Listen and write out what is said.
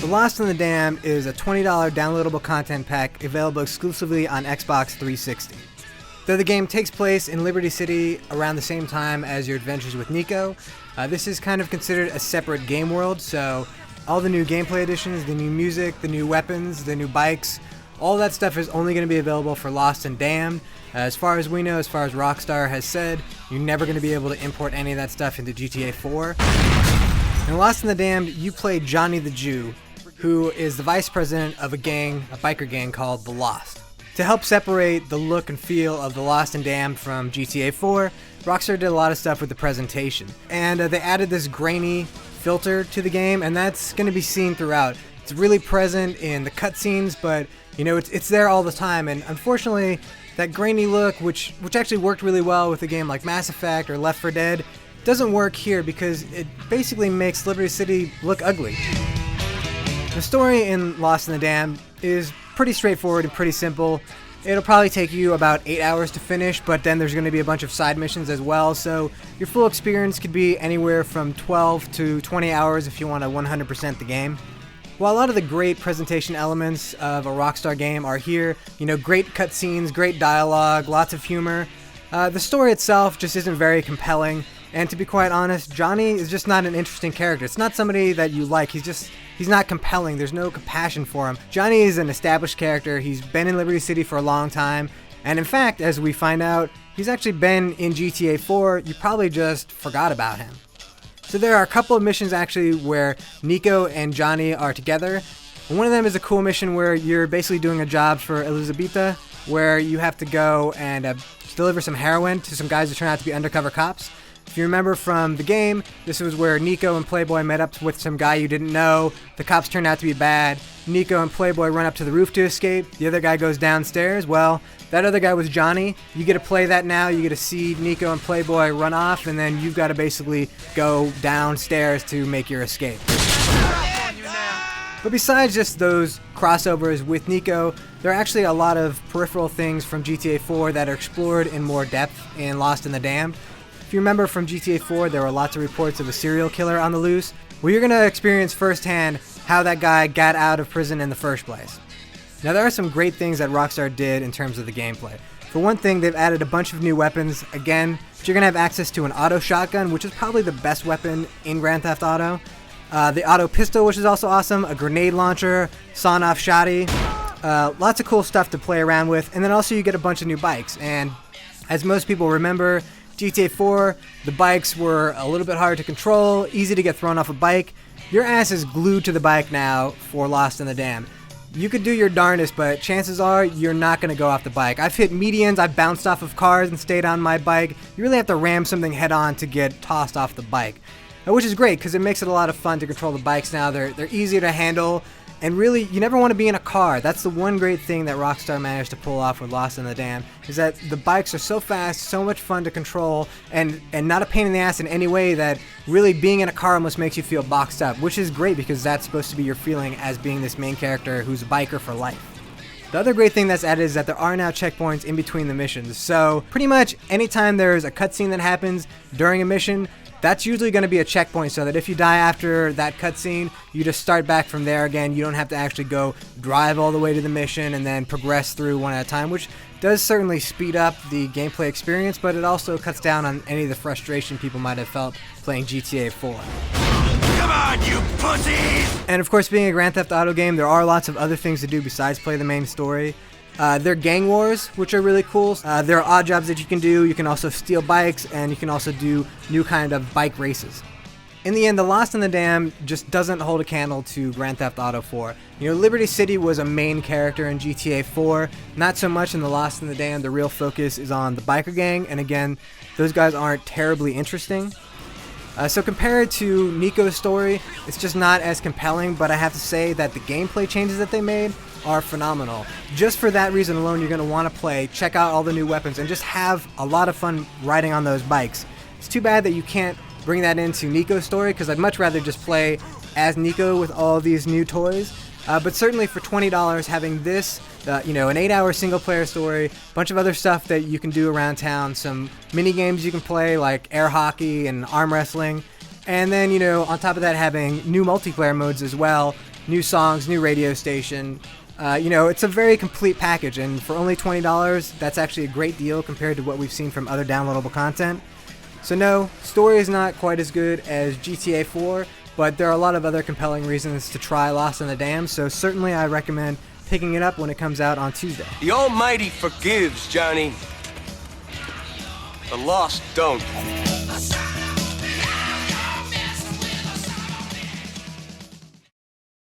The Lost in the Dam is a $20 downloadable content pack available exclusively on Xbox 360. Though the game takes place in Liberty City around the same time as your adventures with Nico, this is kind of considered a separate game world, so all the new gameplay additions, the new music, the new weapons, the new bikes, all that stuff is only going to be available for Lost and Damned. As far as we know, as far as Rockstar has said, you're never going to be able to import any of that stuff into GTA 4. In Lost in the Damned, you play Johnny the Jew, who is the vice president of a biker gang called The Lost. To help separate the look and feel of The Lost and Damned from GTA 4, Rockstar did a lot of stuff with the presentation. And they added this grainy filter to the game, and that's going to be seen throughout. It's really present in the cutscenes, but it's there all the time, and unfortunately, that grainy look, which actually worked really well with a game like Mass Effect or Left 4 Dead, doesn't work here because it basically makes Liberty City look ugly. The story in Lost in the Dam is pretty straightforward and pretty simple. It'll probably take you about 8 hours to finish, but then there's going to be a bunch of side missions as well, so your full experience could be anywhere from 12 to 20 hours if you want to 100% the game. While a lot of the great presentation elements of a Rockstar game are here, great cutscenes, great dialogue, lots of humor, the story itself just isn't very compelling, and to be quite honest, Johnny is just not an interesting character. It's not somebody that you like. He's not compelling. There's no compassion for him. Johnny is an established character. He's been in Liberty City for a long time, and in fact, as we find out, he's actually been in GTA 4. You probably just forgot about him. So there are a couple of missions actually where Nico and Johnny are together. One of them is a cool mission where you're basically doing a job for Elizabeta, where you have to go and deliver some heroin to some guys who turn out to be undercover cops. If you remember from the game, this was where Nico and Playboy met up with some guy you didn't know. The cops turned out to be bad. Nico and Playboy run up to the roof to escape. The other guy goes downstairs. Well, that other guy was Johnny. You get to play that now. You get to see Nico and Playboy run off, and then you've got to basically go downstairs to make your escape. But besides just those crossovers with Nico, there are actually a lot of peripheral things from GTA 4 that are explored in more depth in Lost in the Damned. If you remember from GTA 4, there were lots of reports of a serial killer on the loose. Well, you're going to experience firsthand how that guy got out of prison in the first place. Now, there are some great things that Rockstar did in terms of the gameplay. For one thing, they've added a bunch of new weapons. Again, you're going to have access to an auto shotgun, which is probably the best weapon in Grand Theft Auto. The auto pistol, which is also awesome. A grenade launcher, sawn-off shotty. Lots of cool stuff to play around with. And then also you get a bunch of new bikes. And as most people remember, GTA 4, the bikes were a little bit hard to control, easy to get thrown off a bike. Your ass is glued to the bike now for Lost in the Dam. You could do your darndest, but chances are you're not going to go off the bike. I've hit medians, I've bounced off of cars and stayed on my bike. You really have to ram something head on to get tossed off the bike. Which is great because it makes it a lot of fun to control the bikes now. They're easier to handle. And really, you never want to be in a car. That's the one great thing that Rockstar managed to pull off with Lost in the Dam, is that the bikes are so fast, so much fun to control, and not a pain in the ass in any way that really being in a car almost makes you feel boxed up, which is great because that's supposed to be your feeling as being this main character who's a biker for life. The other great thing that's added is that there are now checkpoints in between the missions. So pretty much anytime there's a cutscene that happens during a mission, that's usually going to be a checkpoint so that if you die after that cutscene, you just start back from there again. You don't have to actually go drive all the way to the mission and then progress through one at a time, which does certainly speed up the gameplay experience, but it also cuts down on any of the frustration people might have felt playing GTA 4. Come on, you pussies! And of course, being a Grand Theft Auto game, there are lots of other things to do besides play the main story. There are gang wars, which are really cool. There are odd jobs that you can do. You can also steal bikes, and you can also do new kind of bike races. In the end, the Lost in the Dam just doesn't hold a candle to Grand Theft Auto 4. Liberty City was a main character in GTA 4. Not so much in the Lost in the Dam. The real focus is on the biker gang, and again, those guys aren't terribly interesting. So compared to Nico's story, it's just not as compelling, but I have to say that the gameplay changes that they made are phenomenal. Just for that reason alone, you're going to want to play, check out all the new weapons, and just have a lot of fun riding on those bikes. It's too bad that you can't bring that into Nico's story, because I'd much rather just play as Nico with all these new toys. But certainly for $20, having this, an 8-hour single-player story, a bunch of other stuff that you can do around town, some mini games you can play like air hockey and arm wrestling, and then on top of that having new multiplayer modes as well, new songs, new radio station. It's a very complete package, and for only $20, that's actually a great deal compared to what we've seen from other downloadable content. So no, story is not quite as good as GTA 4, but there are a lot of other compelling reasons to try Lost in the Dam, so certainly I recommend picking it up when it comes out on Tuesday. The Almighty forgives, Johnny. The lost don't.